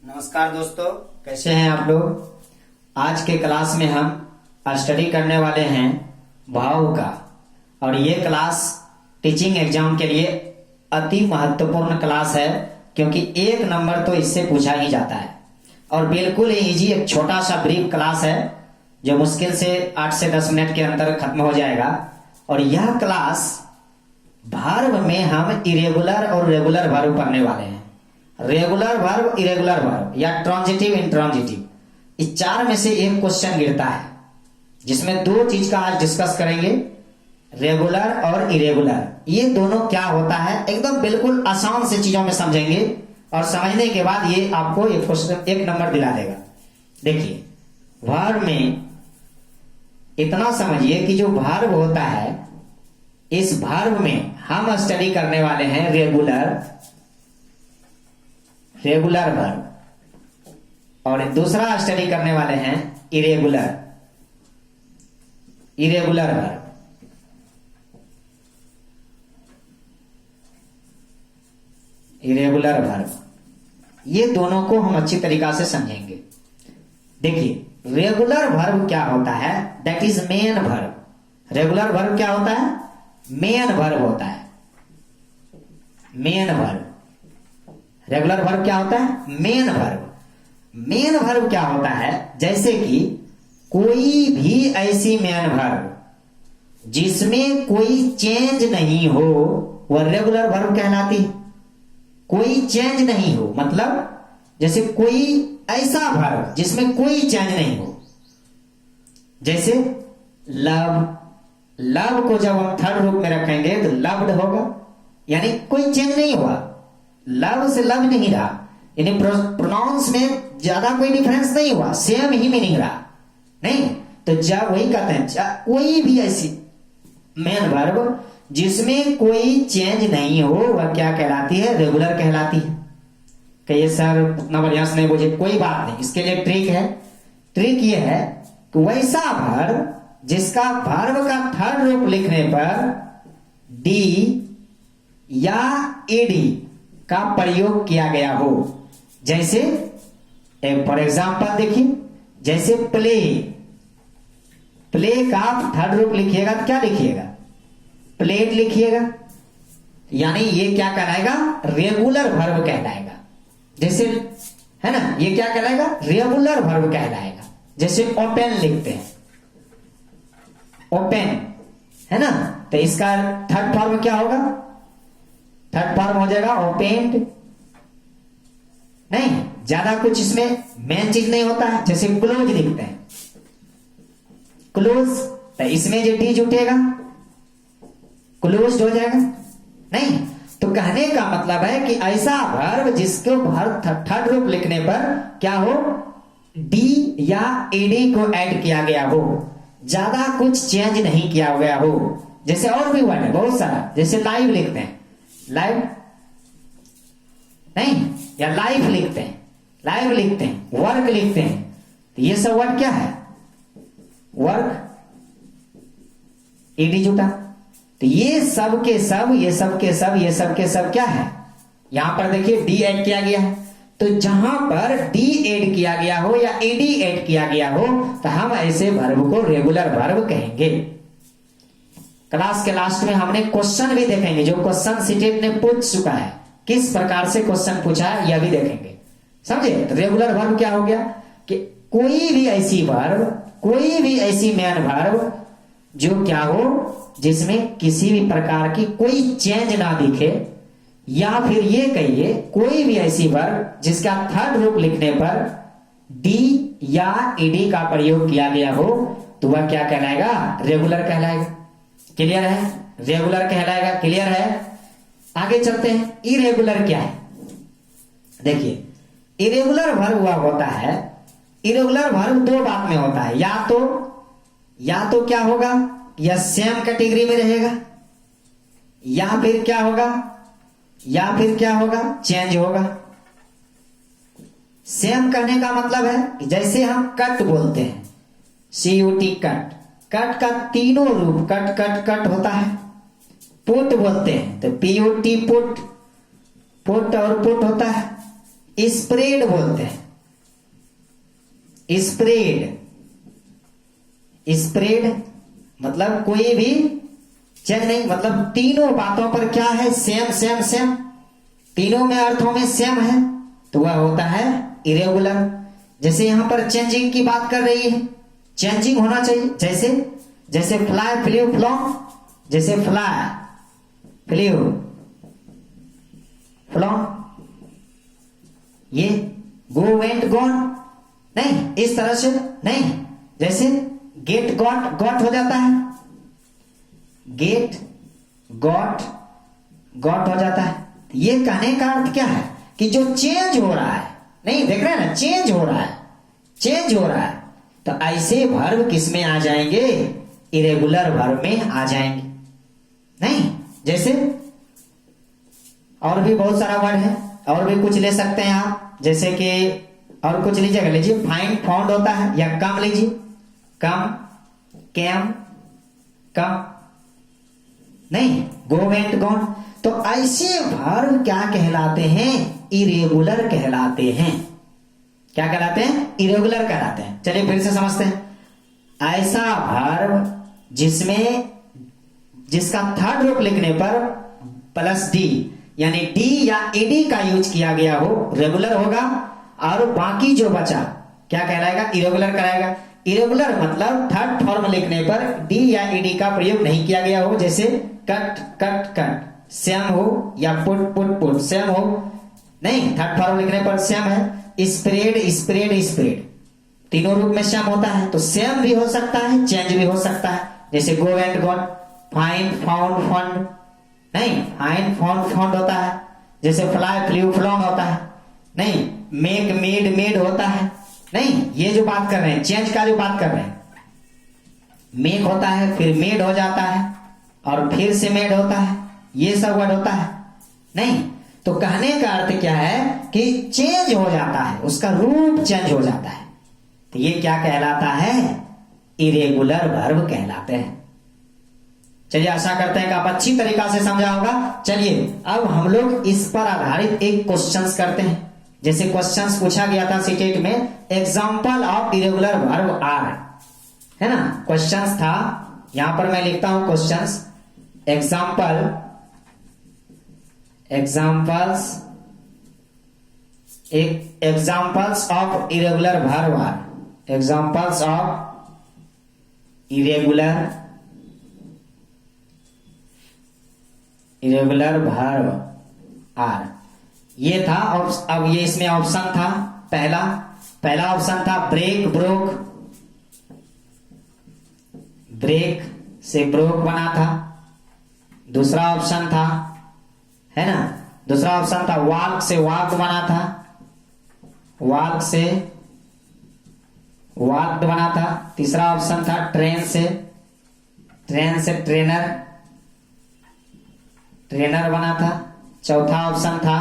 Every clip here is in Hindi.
नमस्कार दोस्तों, कैसे हैं आप लोग। आज के क्लास में हम स्टडी करने वाले हैं भाव का। और ये क्लास टीचिंग एग्जाम के लिए अति महत्वपूर्ण क्लास है, क्योंकि 1 नंबर तो इससे पूछा ही जाता है। और बिल्कुल इजी एक छोटा सा ब्रीफ क्लास है जो मुश्किल से 8 से 10 मिनट के अंदर खत्म हो जाएगा। और यह क्लास वर्ब में हम इरेगुलर और रेगुलर वर्ब पढ़ने वाले हैं। रेगुलर वर्ब, इरेगुलर वर्ब या ट्रांजिटिव, इंट्रांजिटिव, इस 4 में से एक क्वेश्चन गिरता है, जिसमें 2 चीज का आज डिस्कस करेंगे, रेगुलर और इरेगुलर। ये दोनों क्या होता है एकदम बिल्कुल आसान से चीजों में समझेंगे, और समझने के बाद ये आपको एक क्वेश्चन 1 नंबर दिला देगा। देखिए, वर्ब में इतना समझिए कि जो वर्ब होता है, इस वर्ब में हम स्टडी करने वाले हैं रेगुलर वर्ब, और दूसरा स्टडी करने वाले हैं इरेगुलर वर्ब। इरेगुलर वर्ब, ये दोनों को हम अच्छी तरीका से समझेंगे। देखिए, रेगुलर वर्ब क्या होता है, that is main verb. Regular verb क्या होता है, मेन वर्ब होता है। मेन वर्ब, रेगुलर वर्ब क्या होता है, मेन वर्ब। मेन वर्ब क्या होता है, जैसे कि कोई भी ऐसी मेन वर्ब जिसमें कोई चेंज नहीं हो, वह रेगुलर वर्ब कहलाती है। कोई चेंज नहीं हो मतलब जैसे कोई ऐसा वर्ब जिसमें कोई चेंज नहीं हो, जैसे लव को जब हम थर्ड रूप में रखेंगे तो लव्ड होगा, यानी कोई चेंज नहीं हुआ, लव से लव नहीं रहा, यानी प्रोनाउंस में ज्यादा कोई डिफरेंस नहीं हुआ, सेम ही मीनिंग रहा नहीं। तो जब वही कहते हैं, कोई भी ऐसी मेन वर्ब जिसमें कोई चेंज नहीं हो, वह क्या कहलाती है, रेगुलर कहलाती है। कहिए सर उतना बढ़िया से नहीं बुझे, कोई बात नहीं, इसके लिए ट्रिक है। ट्रिक ये है कि वैसा वर्ब जिसका वर्ब का थर्ड रूप लिखने पर डी या एडी का प्रयोग किया गया हो। जैसे फॉर एग्जाम्पल देखिए, जैसे प्ले का थर्ड रूप लिखिएगा तो क्या लिखिएगा, प्लेड लिखिएगा, यानी ये क्या कहलाएगा, रेगुलर वर्ब कहलाएगा। जैसे है ना, ये क्या कहलाएगा, रेगुलर वर्ब कहलाएगा। जैसे ओपन लिखते हैं, ओपन है ना, तो इसका थर्ड फॉर्म क्या होगा, थर्ड फॉर्म हो जाएगा ओपेंड। नहीं, ज्यादा कुछ इसमें मेन चीज नहीं होता है। जैसे क्लोज लिखते हैं, क्लोज, तो इसमें जो डी जुटेगा क्लोज्ड हो जाएगा नहीं। तो कहने का मतलब है कि ऐसा वर्ब जिसको थर्ड रूप लिखने पर क्या हो, डी या एडी को ऐड किया गया हो, ज्यादा कुछ चेंज नहीं किया गया हो। जैसे और भी वर्ड है बहुत सारा, जैसे लाइव लिखते हैं, लाइव नहीं, या लाइफ लिखते हैं, लाइव लिखते हैं, वर्क लिखते हैं, तो ये सब वर्ड क्या है, वर्क, एडी जुटा। तो ये सब के सब, ये सब के सब, ये सब के सब क्या है, यहां पर देखिए डी ऐड किया गया है। तो जहां पर डी ऐड किया गया हो या एडी ऐड किया गया हो, तो हम ऐसे वर्ब को रेगुलर वर्ब कहेंगे। क्लास के लास्ट में हमने क्वेश्चन भी देखेंगे, जो क्वेश्चन सीटेट ने पूछ चुका है, किस प्रकार से क्वेश्चन पूछा है यह भी देखेंगे, समझे। तो रेगुलर वर्ब क्या हो गया कि कोई भी ऐसी वर्ब, कोई भी ऐसी मेन वर्ब जो क्या हो, जिसमें किसी भी प्रकार की कोई चेंज ना दिखे, या फिर ये कहिए कोई भी ऐसी वर्ब जिसका थर्ड रूप लिखने पर डी या ईडी का प्रयोग किया गया हो, तो वह क्या कहलाएगा, रेगुलर कहलाएगा। क्लियर है, रेगुलर कहलाएगा। क्लियर है, आगे चलते हैं। इरेगुलर क्या है, देखिए, इरेगुलर वर्ब वह होता है, इरेगुलर वर्ब 2 बात में होता है, या तो क्या होगा, या सेम कैटेगरी में रहेगा, या फिर क्या होगा, चेंज होगा। सेम कहने का मतलब है कि जैसे हम कट बोलते हैं, CUT कट, कट का तीनों रूप कट होता है। पुट बोलते हैं तो PUT पुट, पुट और पुट होता है। स्प्रेड बोलते हैं। स्प्रेड, स्प्रेड मतलब कोई भी चेंज नहीं, मतलब तीनों बातों पर क्या है, सेम सेम सेम, तीनों में अर्थों में सेम है, तो वह होता है इरेगुलर। जैसे यहां पर चेंजिंग की बात कर रही है, चेंजिंग होना चाहिए, जैसे जैसे फ्लाई फ्लू फ्लॉन, जैसे फ्लाई फ्लू फ्लॉन, ये गो वेंट गॉन नहीं, इस तरह से नहीं। जैसे गेट गॉट, गॉट हो जाता है, गेट गॉट, गॉट हो जाता है। ये कहने का अर्थ क्या है कि जो चेंज हो रहा है, नहीं देख रहे हैं ना, चेंज हो रहा है, चेंज हो रहा है, तो ऐसे वर्ब किस में आ जाएंगे, इरेगुलर वर्ब में आ जाएंगे। नहीं, जैसे और भी बहुत सारा वर्ड है, और भी कुछ ले सकते हैं आप, जैसे कि और कुछ लीजिएगा, लीजिए फाइंड फाउंड होता है, या कम लीजिए, कम कैम कम, नहीं गो वेंट गॉन। तो ऐसे वर्ब क्या कहलाते हैं, इरेगुलर कहलाते हैं। क्या कहलाते हैं, इरेगुलर कहलाते हैं। चलिए फिर से समझते हैं। ऐसा वर्ब जिसमें जिसका थर्ड रूप लिखने पर प्लस डी यानी डी या ईडी का यूज किया गया हो, रेगुलर होगा, और बाकी जो बचा क्या कहलाएगा, इरेगुलर कहलाएगा। इरेगुलर मतलब थर्ड फॉर्म लिखने पर डी या ईडी का प्रयोग नहीं किया गया हो, जैसे कट कट कट सेम हो, या पुट पुट पुट सेम हो, नहीं, थर्ड फॉर्म लिखने पर सेम है। स्प्रेड स्प्रेड स्प्रेड, तीनों रूप में सेम होता है, तो सेम भी हो सकता है, चेंज भी हो सकता है। जैसे go and gone, find found fund, नहीं फाइंड फाउंड फाउंड होता है। जैसे फ्लाई फ्लू फ्लॉन होता है, नहीं मेक मेड मेड होता है, नहीं ये जो बात कर रहे हैं, चेंज का जो बात कर रहे हैं, मेक होता है, फिर मेड हो जाता है, और फिर से मेड होता है, ये सब वर्ड होता है। नहीं, तो कहने का अर्थ क्या है कि चेंज हो जाता है, उसका रूप चेंज हो जाता है, तो ये क्या कहलाता है, इरेगुलर वर्ब कहलाते हैं। चलिए आशा करते हैं कि आप अच्छी तरीका से समझा होगा। चलिए अब हम लोग इस पर आधारित एक क्वेश्चंस करते हैं। जैसे क्वेश्चंस पूछा गया था सीटेट में, example of irregular verb are, है ना, क्वेश्चंस था, यहां पर मैं लिखता हूं questions, examples of irregular verb are, examples of irregular verb are, ये था। और अब ये इसमें ऑप्शन था, पहला ऑप्शन था ब्रेक ब्रोक, ब्रेक से ब्रोक बना था। दूसरा ऑप्शन था, है ना, दूसरा ऑप्शन था वॉक से वॉक बना था, वॉक से वॉक्ड बना था। तीसरा ऑप्शन था ट्रेन से ट्रेनर बना था। चौथा ऑप्शन था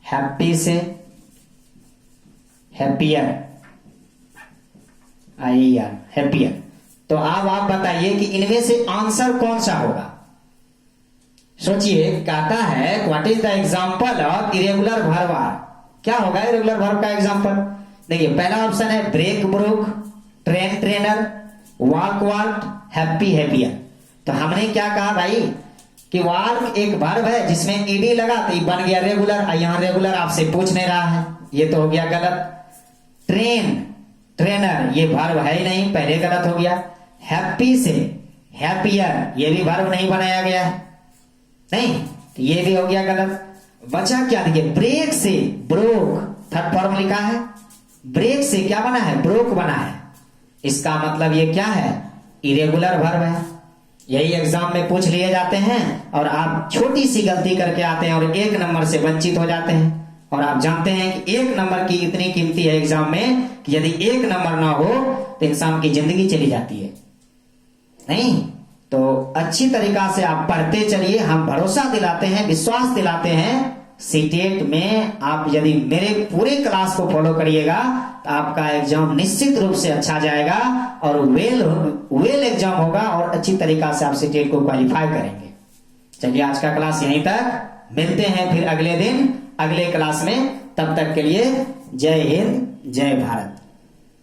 हैप्पी से हैप्पियर, हैप्पियर। तो अब आप बताइए कि इनमें से आंसर कौन सा होगा। सोचिए, कहता है what is the example of irregular verb are, क्या होगा इरेगुलर वर्ब का एग्जाम्पल। देखिए पहला ऑप्शन है break broke, train trainer, walk walked, happy happier. तो हमने क्या कहा भाई कि वॉक एक वर्ब है जिसमें ईडी लगा तो ये बन गया रेगुलर, यहां रेगुलर आपसे पूछ नहीं रहा है, ये तो हो गया गलत। ट्रेन ट्रेनर ये वर्ब है ही नहीं, पहले गलत हो गया। हैप्पी से हैप्पियर ये भी वर्ब नहीं बनाया गया है, नहीं, तो ये भी हो गया गलत। बचा क्या, देखिए ब्रेक से ब्रोक, थर्ड फॉर्म लिखा है, ब्रेक से क्या बना है, ब्रोक बना है, इसका मतलब ये क्या है, इरेगुलर वर्ब है। यही एग्जाम में पूछ लिए जाते हैं और आप छोटी सी गलती करके आते हैं और 1 नंबर से वंचित हो जाते हैं। और आप जानते हैं कि 1 नंबर की इतनी कीमती है एग्जाम में कि यदि 1 नंबर ना हो तो इंसान की जिंदगी चली जाती है। नहीं, तो अच्छी तरीका से आप पढ़ते चलिए, हम भरोसा दिलाते हैं, विश्वास दिलाते हैं, सीटेट में आप यदि मेरे पूरे क्लास को फॉलो करिएगा तो आपका एग्जाम निश्चित रूप से अच्छा जाएगा और वेल एग्जाम होगा और अच्छी तरीका से आप सीटेट को क्वालिफाई करेंगे। चलिए आज का क्लास यहीं तक, मिलते हैं फिर अगले दिन अगले क्लास में। तब तक के लिए जय हिंद जय भारत।